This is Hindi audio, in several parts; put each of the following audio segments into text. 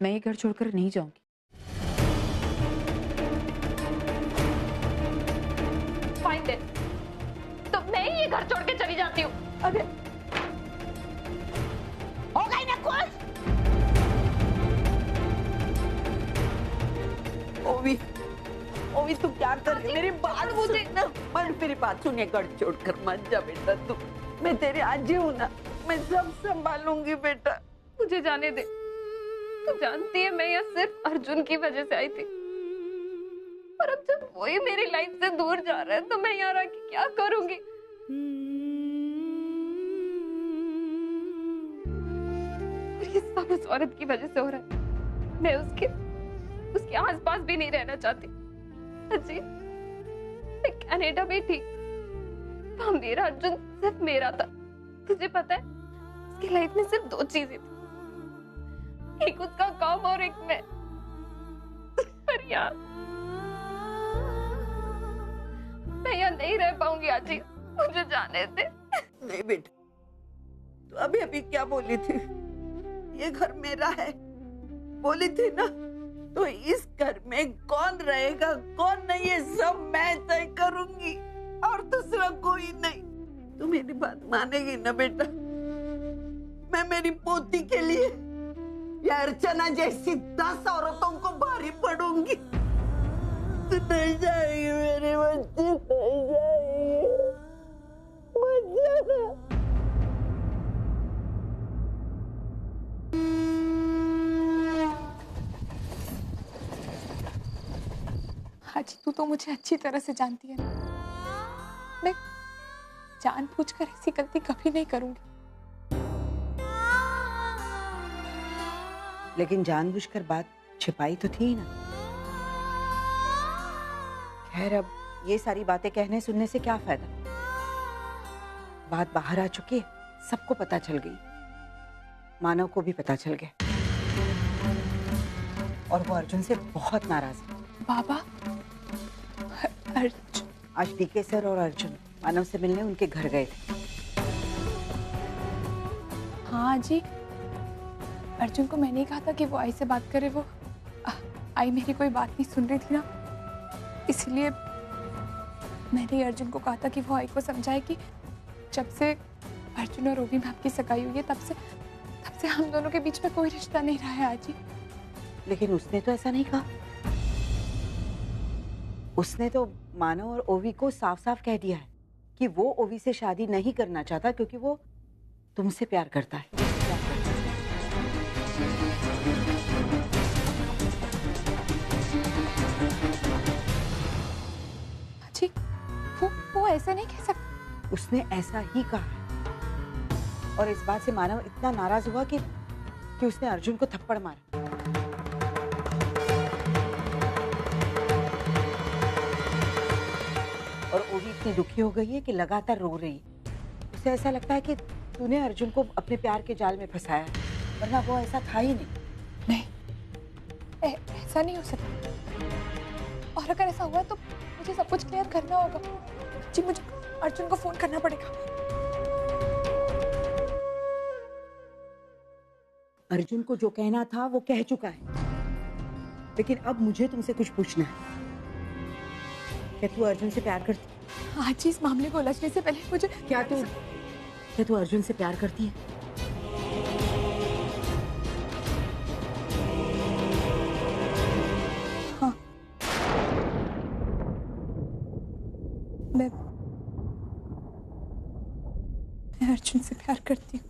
मैं ये घर छोड़कर नहीं जाऊंगी। फाइन देन, तो मैं ही ये घर छोड़ के चली जाती हूँ। अरे हो गई ना खुश? ओवी, ओवी तू क्या कर रही है? मेरी बात मुझे सुन ना। मेरी बात सुन, ये घर छोड़कर मत जा बेटा तू। मैं तेरी आजी हूँ ना, मैं सब संभालूंगी बेटा। मुझे जाने दे। तू जानती है मैं यहाँ सिर्फ अर्जुन की वजह से आई थी, और अब जब वही मेरी लाइफ से दूर जा रहा है तो मैं यहाँ रह के क्या करूंगी? और ये सब उस औरत की वजह से हो रहा है। मैं उसके आसपास भी नहीं रहना चाहती। अजी, मैं कनाडा में थी तो मेरा अर्जुन सिर्फ मेरा था। तुझे पता है, उसकी लाइफ में सिर्फ दो चीजें थी, एक उसका काम और एक मैं। पर यार, मैं यहाँ नहीं रह पाऊंगी आजी, मुझे जाने दे। नहीं बेटा, तू अभी अभी क्या बोली थी? ये घर मेरा है बोली थी ना? तो इस घर में कौन रहेगा कौन नहीं, ये सब मैं तय करूंगी और दूसरा कोई नहीं। तू मेरी बात मानेगी ना बेटा? मैं मेरी पोती के लिए या अर्चना जैसी 10 औरतों को भारी पड़ूंगी। तू नहीं जाएगी मेरी बच्ची, नहीं जाएगी। मत जाना। हाजी, तू तो मुझे अच्छी तरह से जानती है ना, मैं जानबूझकर ऐसी गलती कभी नहीं करूंगी। लेकिन जानबूझकर बात छिपाई तो थी ना। खैर, अब ये सारी बातें कहने सुनने से क्या फायदा? बात बाहर आ चुकी है, सबको पता चल गई, मानव को भी पता चल गया, और वो अर्जुन से बहुत नाराज है। बाबा, अर्जुन? आज डीके सर और अर्जुन मानव से मिलने उनके घर गए थे। हाँ जी, अर्जुन को मैंने ही कहा था कि वो आई से बात करे। वो आई मेरी कोई बात नहीं सुन रही थी ना, इसलिए मैंने अर्जुन को कहा था कि वो आई को समझाए कि जब से अर्जुन और ओवी में आपकी सगाई हुई है तब से हम दोनों के बीच में कोई रिश्ता नहीं रहा है आजी। लेकिन उसने तो ऐसा नहीं कहा। उसने तो मानव और ओवी को साफ साफ कह दिया है कि वो ओवी से शादी नहीं करना चाहता क्योंकि वो तुमसे प्यार करता है। जी, वो ऐसा नहीं कह सकता। उसने ऐसा ही कहा है, और इस बात से मानव इतना नाराज हुआ कि उसने अर्जुन को थप्पड़ मारा। और ओवी इतनी दुखी हो गई है कि लगातार रो रही है। उसे ऐसा लगता है कि तूने अर्जुन को अपने प्यार के जाल में फंसाया है, वरना वो ऐसा था ही नहीं। नहीं, ऐसा नहीं हो सकता, और अगर ऐसा हुआ तो मुझे सब कुछ क्लियर करना होगा जी। मुझे अर्जुन को फोन करना पड़ेगा। अर्जुन को जो कहना था वो कह चुका है, लेकिन अब मुझे तुमसे कुछ पूछना है। क्या तू अर्जुन से प्यार करती? आज जी, इस मामले को उलझने से पहले मुझे क्या तू अर्जुन से प्यार करती है? हाँ, मैं अर्जुन से प्यार करती हूँ,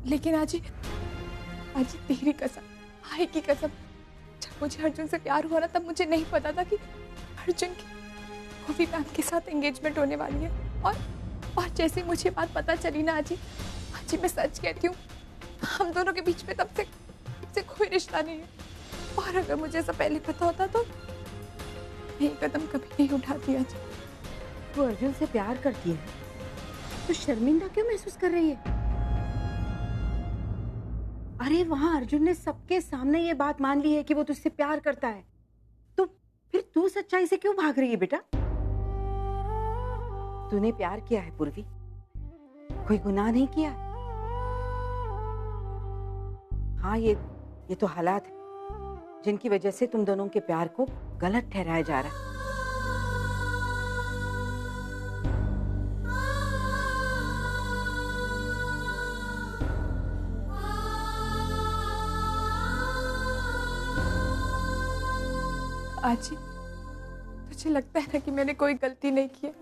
लेकिन आज तेरी कसम, भाई की कसम, जब मुझे अर्जुन से प्यार हुआ ना तब मुझे नहीं पता था कि अर्जुन की ओवी मैम के साथ एंगेजमेंट होने वाली है। और जैसे मुझे बात पता चली ना आजी, मैं सच कहती हूँ, हम दोनों के बीच में तब से कोई रिश्ता नहीं है। और अगर मुझे ऐसा पहले पता होता तो मैं ये कदम कभी नहीं उठाती। आजी, तू अर्जुन से प्यार करती है तो शर्मिंदा क्यों महसूस कर रही है? अरे वहां अर्जुन ने सबके सामने ये बात मान ली है कि वो तुझसे प्यार करता है, तो फिर तू सच्चाई से क्यों भाग रही है बेटा? तूने प्यार किया है पूर्वी, कोई गुनाह नहीं किया। हाँ, ये तो हालात है जिनकी वजह से तुम दोनों के प्यार को गलत ठहराया जा रहा है। आजी, तुझे लगता है ना कि मैंने कोई गलती नहीं की है?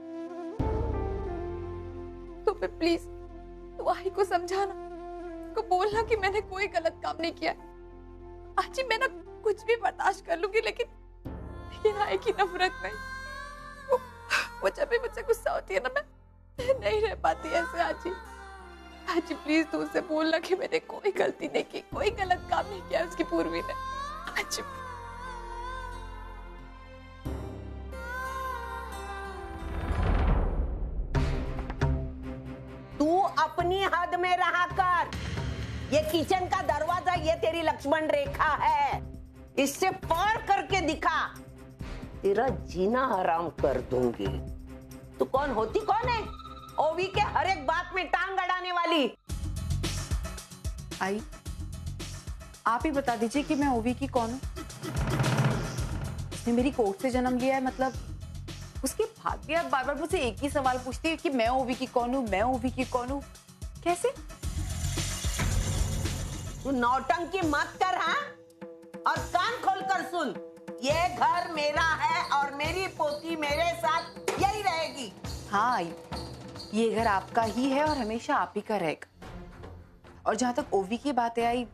तो मैं प्लीज तू आई को समझाना, उसको बोलना कि मैंने कोई गलत काम नहीं किया। आजी, मैं ना कुछ भी बर्दाश्त कर लूंगी, लेकिन आई की नफरत नहीं। वो जब भी मुझसे गुस्सा होती है ना, मैं नहीं रह पाती ऐसे। आजी, आजी प्लीज तू उससे बोलना कि मैंने कोई गलती नहीं की, कोई गलत काम नहीं किया उसकी पूर्वी ने। आजी अपनी हद में रहा कर। ये किचन का दरवाजा, ये तेरी लक्ष्मण रेखा है, इससे पार करके दिखा, तेरा जीना हराम कर दूंगी। तू कौन है? ओवी के हर एक बात में टांग अड़ाने वाली। आई, आप ही बता दीजिए कि मैं ओवी की कौन हूँ? उसने मेरी कोख से जन्म लिया है, मतलब उसकी भाभी अब बार बार मुझसे एक ही सवाल पूछती है कि मैं ओवी की कौन हूँ, मैं ओवी की कौन हूँ। कैसे? तू नौटंकी मत कर, हाँ? और कान खोलकर सुन, ये घर मेरा है और मेरी पोती मेरे साथ यही रहेगी। हाँ आई, ये घर आपका ही है और हमेशा आप ही का रहेगा। और जहां तक ओवी की बातें आई,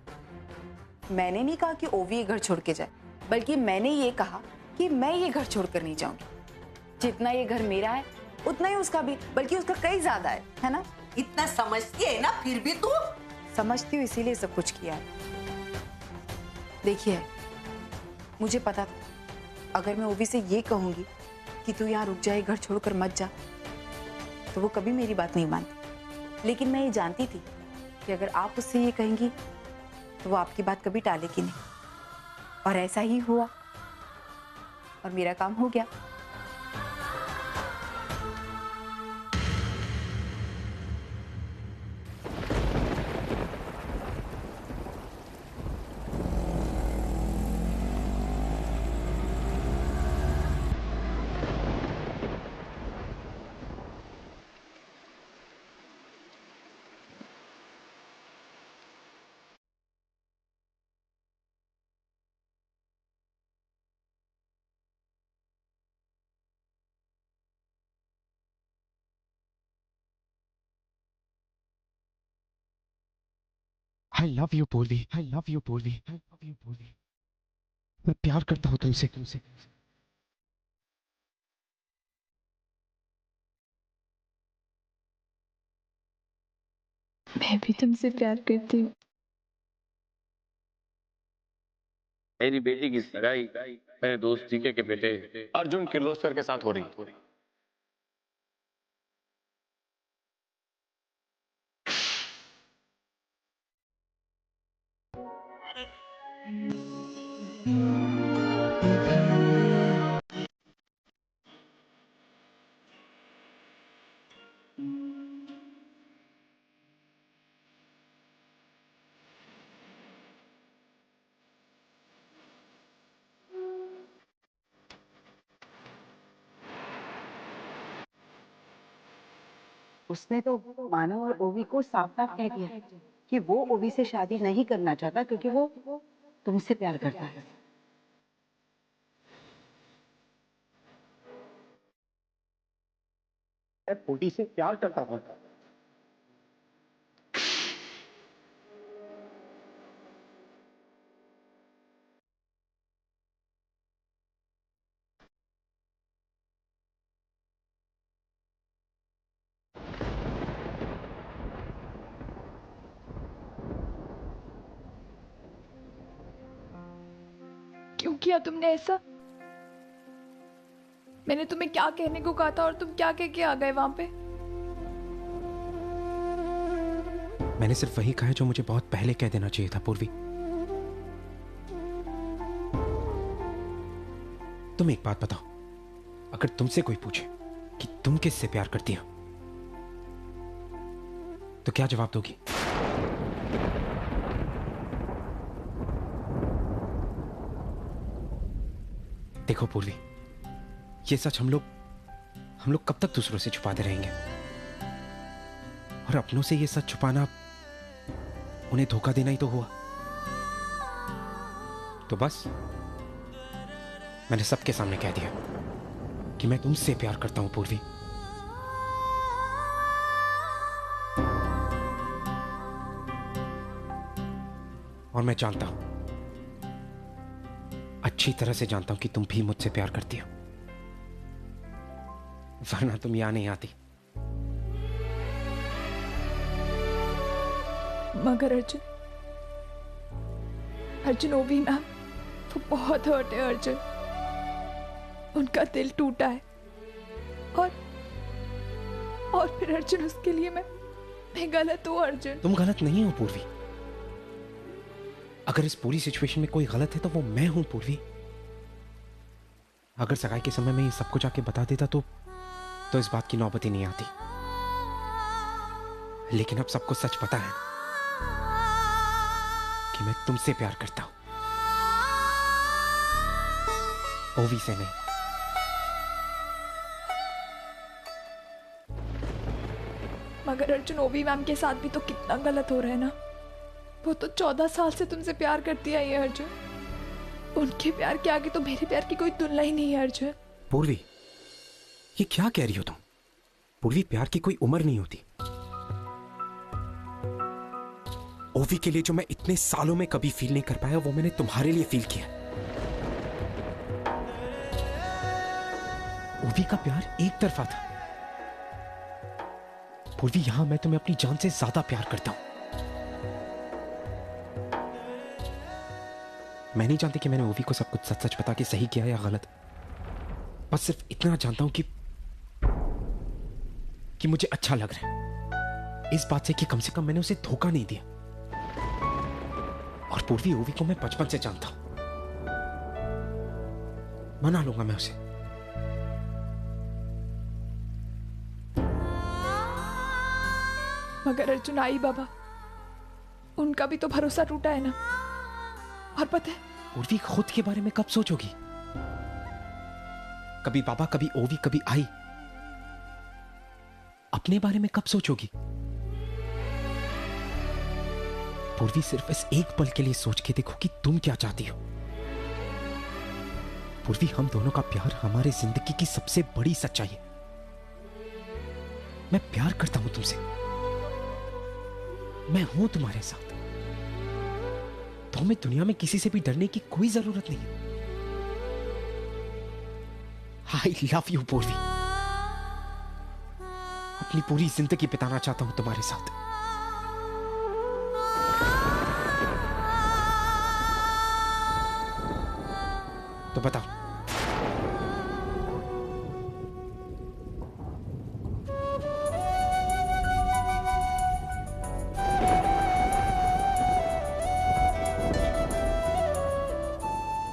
मैंने नहीं कहा कि ओवी ये घर छोड़ के जाए, बल्कि मैंने ये कहा कि मैं ये घर छोड़कर नहीं जाऊंगी। जितना ये घर मेरा है उतना ही उसका भी, बल्कि उसका कई ज्यादा है ना? इतना समझती है ना, फिर भी तू समझती हूँ, इसीलिए सब कुछ किया है। देखिए, मुझे पता था अगर मैं ओवी से ये कहूंगी कि तू यहाँ रुक जाए, घर छोड़कर मत जा, तो वो कभी मेरी बात नहीं मानती। लेकिन मैं ये जानती थी कि अगर आप उससे ये कहेंगी तो वो आपकी बात कभी टालेगी नहीं। और ऐसा ही हुआ और मेरा काम हो गया। I love you, पूर्वी। I love you, पूर्वी। I love you, पूर्वी। मैं प्यार करता हूँ तुमसे। मैं भी तुमसे प्यार करती हूँ। मेरी बेटी की सगाई मेरे दोस्त जीके के बेटे अर्जुन किर्लोस्कर के साथ हो रही है। उसने तो मानव और ओवी को साफ साफ कह दिया कि वो ओवी से शादी नहीं करना चाहता क्योंकि वो तुमसे प्यार करता है। मैं पोती से प्यार करता हूँ। क्यों किया तुमने ऐसा? मैंने तुम्हें क्या कहने को कहा था और तुम क्या कह के आ गए वहां पे? मैंने सिर्फ वही कहा जो मुझे बहुत पहले कह देना चाहिए था, पूर्वी। तुम एक बात बताओ, अगर तुमसे कोई पूछे कि तुम किससे प्यार करती हो, तो क्या जवाब दोगी? देखो पूर्वी, ये सच हम लोग कब तक दूसरों से छुपाते रहेंगे? और अपनों से ये सच छुपाना उन्हें धोखा देना ही तो हुआ। तो बस मैंने सबके सामने कह दिया कि मैं तुमसे प्यार करता हूं पूर्वी। और मैं जानता हूं, अच्छी तरह से जानता हूं कि तुम भी मुझसे प्यार करती हो, वरना तुम यहां नहीं आती। मगर अर्जुन ओवी मैम वो बहुत हर्ट है अर्जुन, उनका दिल टूटा है। और फिर अर्जुन उसके लिए मैं गलत हूँ अर्जुन। तुम गलत नहीं हो पूर्वी। अगर इस पूरी सिचुएशन में कोई गलत है तो वो मैं हूं पूर्वी। अगर सगाई के समय में ये सब कुछ आके बता देता तो इस बात की नौबत ही नहीं आती। लेकिन अब सबको सच पता है कि मैं तुमसे प्यार करता हूं, ओवी से नहीं। मगर अर्जुन ओवी मैम के साथ भी तो कितना गलत हो रहा है ना। वो तो 14 साल से तुमसे प्यार करती आई है अर्जुन। उनके प्यार के आगे तो मेरे प्यार की कोई तुलना ही नहीं है अर्जुन। पूर्वी, ये क्या कह रही हो तुम? पूर्वी, प्यार की कोई उम्र नहीं होती। ओवी के लिए जो मैं इतने सालों में कभी फील नहीं कर पाया, वो मैंने तुम्हारे लिए फील किया। ओवी का प्यार एक तरफा था। पूर्वी, यहां मैं तुम्हें अपनी जान से ज्यादा प्यार करता हूं। मैं नहीं जानती कि मैंने ओवी को सब कुछ सच सच बता के सही किया या गलत। बस सिर्फ इतना जानता हूं कि मुझे अच्छा लग रहा है इस बात से कि कम से कम मैंने उसे धोखा नहीं दिया। और पूर्वी, ओवी को मैं बचपन से जानता हूं। मना लूंगा मैं उसे। मगर अर्जुन आई बाबा, उनका भी तो भरोसा टूटा है ना। और पता है पूर्वी, खुद के बारे में कब सोचोगी? कभी बाबा, कभी ओवी, कभी आई। अपने बारे में कब सोचोगी? पूर्वी, सिर्फ इस एक पल के लिए सोच के देखो कि तुम क्या चाहती हो। पूर्वी, हम दोनों का प्यार हमारे जिंदगी की सबसे बड़ी सच्चाई है। मैं प्यार करता हूं तुमसे, मैं हूं तुम्हारे साथ। तो हमें दुनिया में किसी से भी डरने की कोई जरूरत नहीं है। आई लव यू पूर्वी। अपनी पूरी जिंदगी बिताना चाहता हूं तुम्हारे साथ। तो बताओ,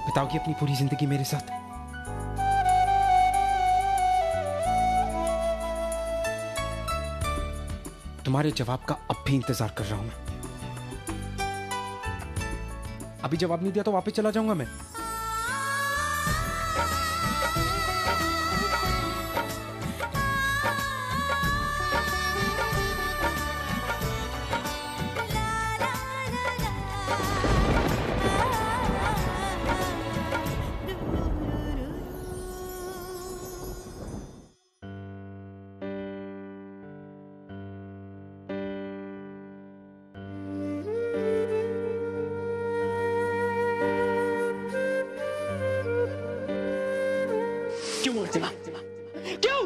बताओगी अपनी पूरी जिंदगी मेरे साथ? तुम्हारे जवाब का अब भी इंतजार कर रहा हूं मैं। अभी जवाब नहीं दिया तो वापस चला जाऊंगा मैं। क्यों अर्चना? क्यों?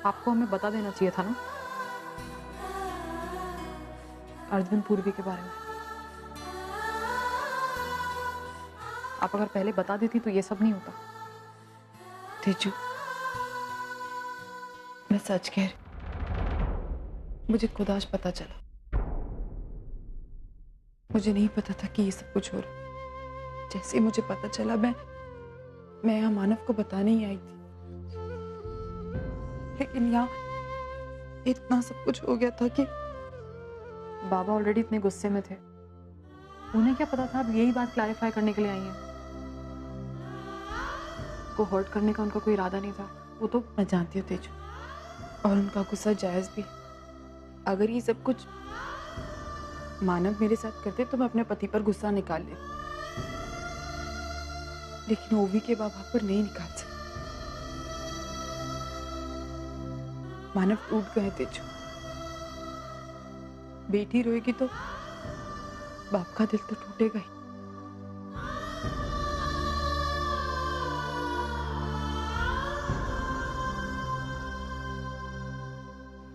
आपको हमें बता देना चाहिए था ना अर्जुन पूर्वी के बारे में। आप अगर पहले बता देती तो ये सब नहीं होता। तेजू, मैं सच कह रही, मुझे खुद आज पता चला। मुझे नहीं पता था कि ये सब कुछ हो रहा। जैसे ही मुझे पता चला मैं यहाँ मानव को बताने ही आई थी, लेकिन यहाँ इतना सब कुछ हो गया था कि बाबा ऑलरेडी इतने गुस्से में थे। उन्हें क्या पता था अब यही बात क्लैरिफाई करने के लिए आई है। को हर्ट करने का उनका कोई इरादा नहीं था। वो तो मैं जानती हूँ तेजू, और उनका गुस्सा जायज भी। अगर ये सब कुछ मानव मेरे साथ करते तो मैं अपने पति पर गुस्सा निकाल ले, लेकिन ओवी के बाबा पर नहीं निकाल सकती। मानव टूट गए तेजू। बेटी रोएगी तो बाप का दिल तो टूटेगा ही।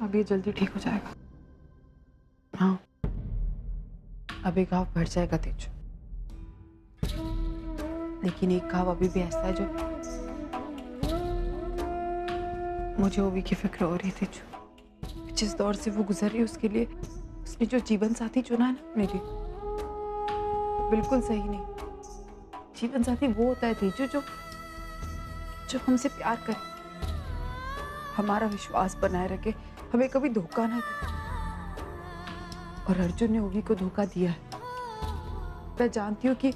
अब ये जल्दी ठीक हो जाएगा। हाँ, अब एक घाव बढ़ जाएगा तेजू, लेकिन एक घाव अभी भी ऐसा है जो मुझे ओवी की फिक्र हो रही थी। जिस दौर से वो गुजर रही है उसके लिए उसने जो जीवन साथी चुना है ना मेरी, बिल्कुल सही नहीं। जीवन साथी वो होता है तेजू जो हमसे प्यार करे, हमारा विश्वास बनाए रखे, हमें कभी धोखा ना दे। और अर्जुन ने ओवी को धोखा दिया है। मैं जानती हूँ कि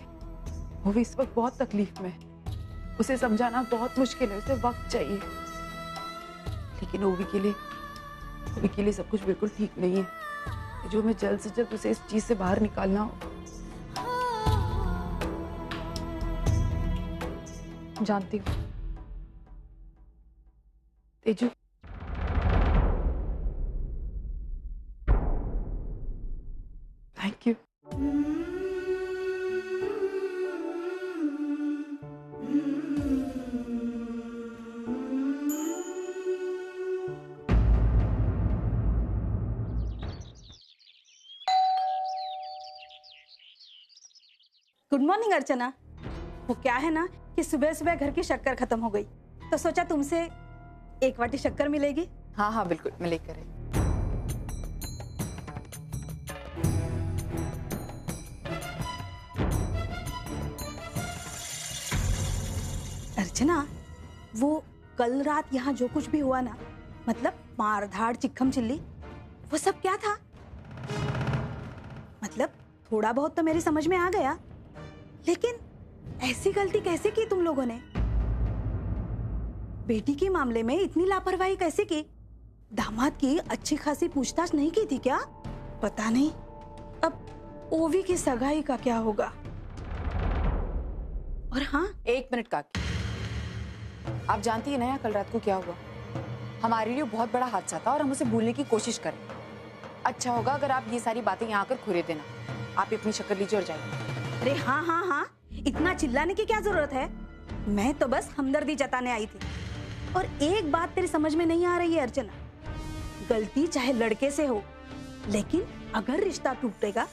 ओवी इस वक्त बहुत तकलीफ में है, उसे समझाना बहुत मुश्किल है, उसे वक्त चाहिए। लेकिन ओवी के लिए सब कुछ बिल्कुल ठीक नहीं है। जो मैं जल्द से जल्द उसे इस चीज से बाहर निकालना हो। जानती हूँ Teju, thank you. Good morning Archana. वो क्या है ना कि सुबह सुबह घर की शक्कर खत्म हो गई, तो सोचा तुमसे एक वाटी शक्कर मिलेगी। हाँ हाँ बिल्कुल, मैं लेकर आई। अर्चना, वो कल रात यहाँ जो कुछ भी हुआ ना, मतलब मारधाड़ चिक्कम चिल्ली, वो सब क्या था? मतलब थोड़ा बहुत तो मेरी समझ में आ गया, लेकिन ऐसी गलती कैसे की तुम लोगों ने? बेटी के मामले में इतनी लापरवाही कैसे की? दामाद की अच्छी खासी पूछताछ नहीं की थी क्या? पता नहीं अब ओवी की सगाई का क्या होगा। और हाँ, एक मिनट काकी, आप जानती है ना यहाँ कल रात को क्या हुआ? हमारे लिए बहुत बड़ा हादसा था और हम उसे भूलने की कोशिश करें। अच्छा होगा अगर आप ये सारी बातें यहाँ आकर खुरे देना। आप अपनी शक्कर लीजिए और जाइए। अरे हाँ हाँ हाँ, इतना चिल्लाने की क्या जरूरत है? मैं तो बस हमदर्दी जताने आई थी। और एक बात तेरी समझ में नहीं आ रही है अर्चना, गलती चाहे लड़के से हो, लेकिन अगर रिश्ता टूटेगा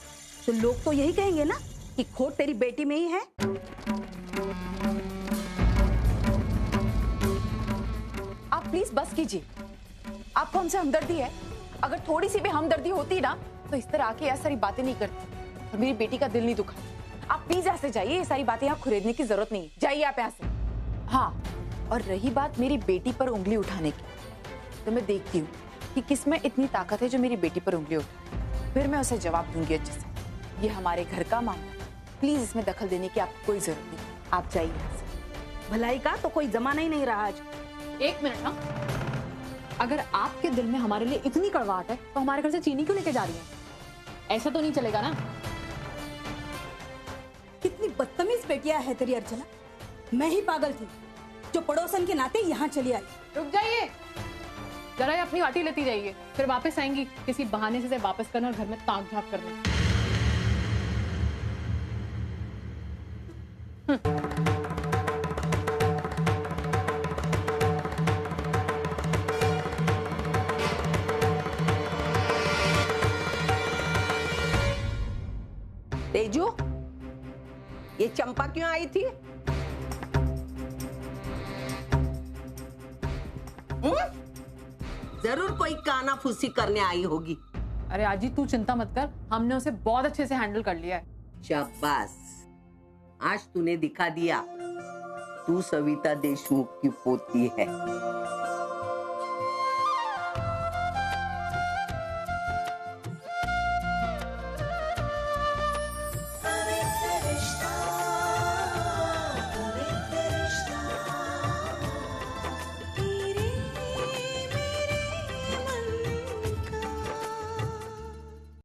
तो लोग तो यही कहेंगे ना कि खोट तेरी बेटी में ही है। आप प्लीज बस कीजिए। आपको हमसे हमदर्दी है? अगर थोड़ी सी भी हमदर्दी होती ना तो इस तरह आके ऐसी सारी बातें नहीं करती और मेरी बेटी का दिल नहीं दुखा। आप प्लीज यहाँ से जाइए, ये सारी बातें यहाँ खुरेदने की जरूरत नहीं है। जाइए आप यहाँ से। हाँ, और रही बात मेरी बेटी पर उंगली उठाने की, तो मैं देखती हूँ कि किसमें इतनी ताकत है जो मेरी बेटी पर उंगली उठाए, फिर मैं उसे जवाब दूंगी अच्छे से। ये हमारे घर का मामला है, प्लीज इसमें दखल देने की आपको कोई जरूरत नहीं। आप जाइए यहाँ से। भलाई का तो कोई जमाना ही नहीं रहा आज। एक मिनट ना, अगर आपके दिल में हमारे लिए इतनी कड़वाहट है तो हमारे घर से चीनी क्यों लेके जा रही है? ऐसा तो नहीं चलेगा ना। कितनी बदतमीज बेटियां है तेरी अर्चना। मैं ही पागल थी जो पड़ोसन के नाते यहाँ चली आई। रुक जाइए, जरा ये अपनी वाटी लेती जाइए, फिर वापस आएंगी किसी बहाने से वापस करना और घर में ताक झाक करना। तेजू, ये चंपा क्यों आई थी? जरूर कोई कानाफूसी करने आई होगी। अरे आजी तू चिंता मत कर, हमने उसे बहुत अच्छे से हैंडल कर लिया है। शाबाश, आज तूने दिखा दिया तू सविता देशमुख की पोती है।